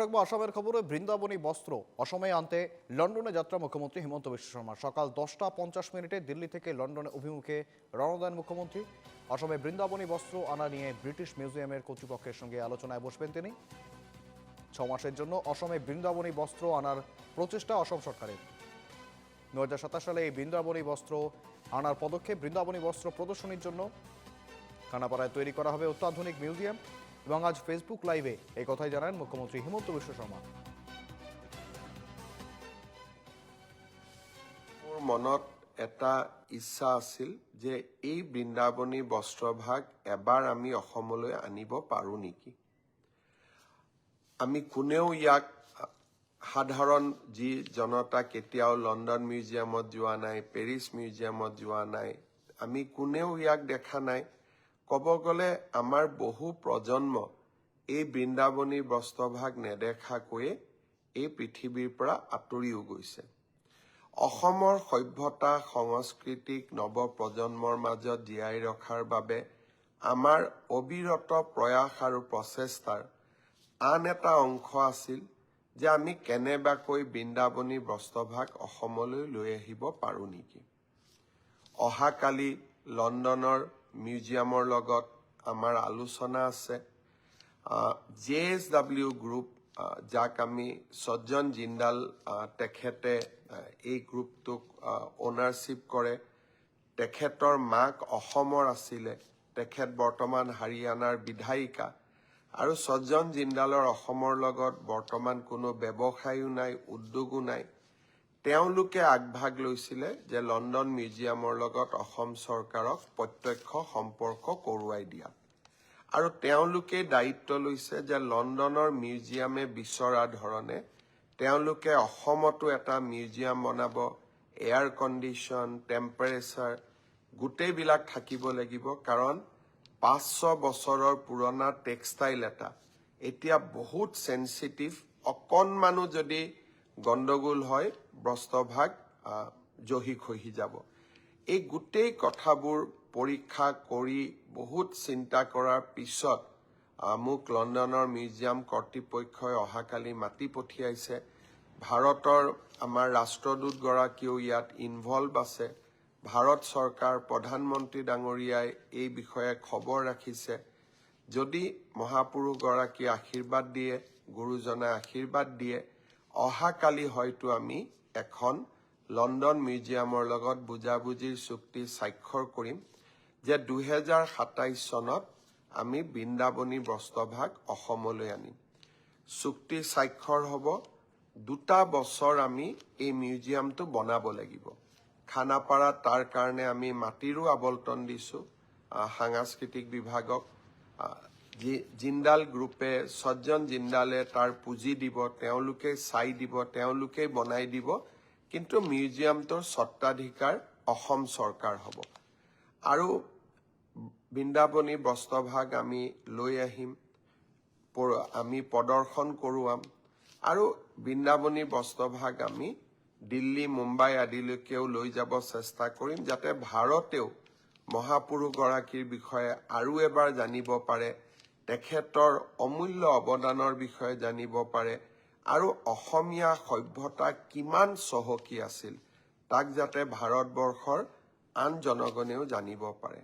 রাখবো আসামের খবরে বৃন্দাবনী বস্ত্র অসমে আনতে লন্ডনে যাত্রা মুখ্যমন্ত্রী হিমন্ত বিশ্ব শর্মা। সকাল 10:50 দিল্লি থেকে লন্ডনে অভিমুখে রওনা দেন মুখ্যমন্ত্রী। অসমে বৃন্দাবনী বস্ত্র আনা নিয়ে ব্রিটিশ মিউজিয়ামের কর্তৃপক্ষের সঙ্গে আলোচনায় বসবেন তিনি। 6 মাসের জন্য অসমে বৃন্দাবনী বস্ত্র আনার প্রচেষ্টা অসম সরকারের। 2027 সালে এই বৃন্দাবনী বস্ত্র আনার পদক্ষেপ। বৃন্দাবনী বস্ত্র প্রদর্শনীর জন্য খানাপাড়ায় তৈরি করা হবে অত্যাধুনিক মিউজিয়াম। এবং আজ ফেসবুক লাইভে এই কথাই জানান মুখ্যমন্ত্রী হিমন্ত বিশ্ব শর্মা। মোৰ মনত এটা ইচ্ছা আছিল যে এই বৃন্দাবনী বস্ত্ৰভাগ এবাৰ আমি অসমলৈ আনিব পাৰো নেকি। আমি কোনেও ইয়াক সাধাৰণ যি জনতা কেতিয়াও লণ্ডন মিউজিয়ামত যোৱা নাই, পেৰিছ মিউজিয়ামত যোৱা নাই, আমি কোনেও ইয়াক দেখা নাই। ক'ব গ'লে আমাৰ বহু প্ৰজন্ম এই বৃন্দাবনী বস্ত্ৰভাগ নেদেখাকৈয়ে এই পৃথিৱীৰ পৰা আঁতৰিও গৈছে। অসমৰ সভ্যতা সংস্কৃতিক নৱ প্ৰজন্মৰ মাজত জীয়াই ৰখাৰ বাবে আমাৰ অবিৰত প্ৰয়াস আৰু প্ৰচেষ্টাৰ আন এটা অংশ আছিল যে আমি কেনেবাকৈ বৃন্দাবনী বস্ত্ৰভাগ অসমলৈ লৈ আহিব পাৰো নেকি। অহাকালি লণ্ডনৰ মিউজিয়ামৰ লগত আমাৰ আলোচনা আছে। JSW গ্ৰুপ, যাক আমি সজ্জন জিন্দাল তেখেতে এই গ্ৰুপটোক অনাৰশ্বিপ কৰে। তেখেতৰ মাক অসমৰ আছিলে, তেখেত বৰ্তমান হাৰিয়ানাৰ বিধায়িকা। আৰু সজ্জন জিন্দালৰ অসমৰ লগত বৰ্তমান কোনো ব্যৱসায়ো নাই, উদ্যোগো নাই। তেওঁলোকে আগভাগ লৈছিলে যে লণ্ডন মিউজিয়ামৰ লগত অসম চৰকাৰক প্ৰত্যক্ষ সম্পৰ্ক কৰোৱাই দিয়া। আৰু তেওঁলোকে দায়িত্ব লৈছে যে লণ্ডনৰ মিউজিয়ামে বিচৰা ধৰণে তেওঁলোকে অসমতো এটা মিউজিয়াম বনাব। এয়াৰ কণ্ডিশ্যন, টেম্পাৰেচাৰ গোটেইবিলাক থাকিব লাগিব, কাৰণ 500 বছৰৰ পুৰণা টেক্সটাইল এটা এতিয়া বহুত চেঞ্চিটিভ। অকণমানো যদি গণ্ডগোল হয় বস্ত্ৰভাগ জহি খহি যাব। এই গোটেই কথাবোৰ পৰীক্ষা কৰি বহুত চিন্তা কৰাৰ পিছত মোক লণ্ডনৰ মিউজিয়াম কৰ্তৃপক্ষই অহাকালি মাতি পঠিয়াইছে। ভাৰতৰ আমাৰ ৰাষ্ট্ৰদূতগৰাকীও ইয়াত ইনভলভ আছে। ভাৰত চৰকাৰ, প্ৰধানমন্ত্ৰী ডাঙৰীয়াই এই বিষয়ে খবৰ ৰাখিছে। যদি মহাপুৰুষগৰাকী আশীৰ্বাদ দিয়ে, গুৰুজনাই আশীৰ্বাদ দিয়ে, অহাকালি হয়তো আমি এখন লণ্ডন মিউজিয়ামৰ লগত বুজাবুজিৰ চুক্তি স্বাক্ষৰ কৰিম যে 2027 চনত আমি বৃন্দাবনী বস্ত্ৰভাগ অসমলৈ আনিম। চুক্তি স্বাক্ষৰ হ'ব। 2 বছৰ আমি এই মিউজিয়ামটো বনাব লাগিব। খানাপাৰাত তাৰ কাৰণে আমি মাটিৰো আবণ্টন দিছোঁ সাংস্কৃতিক বিভাগক। জিন্দাল গ্ৰুপে, সজ্জন জিন্দালে তাৰ পুঁজি দিব, তেওঁলোকে চাই দিব, তেওঁলোকে বনাই দিব। কিন্তু মিউজিয়ামটোৰ স্বত্বাধিকাৰ অসম চৰকাৰ হ'ব। আৰু বৃন্দাবনী বস্ত্ৰভাগ আমি লৈ আহিম, আমি প্ৰদৰ্শন কৰোৱাম। আৰু বৃন্দাবনী বস্ত্ৰভাগ আমি দিল্লী, মুম্বাই আদিলৈকেও লৈ যাব চেষ্টা কৰিম, যাতে ভাৰতেও মহাপুৰুষগৰাকীৰ বিষয়ে আৰু এবাৰ জানিব পাৰে, তেখেতৰ অমূল্য অৱদানৰ বিষয়ে জানিব পাৰে, আৰু অসমীয়া সভ্যতা কিমান চহকী আছিল তাক যাতে ভাৰতবৰ্ষৰ আন জনগণেও জানিব পাৰে।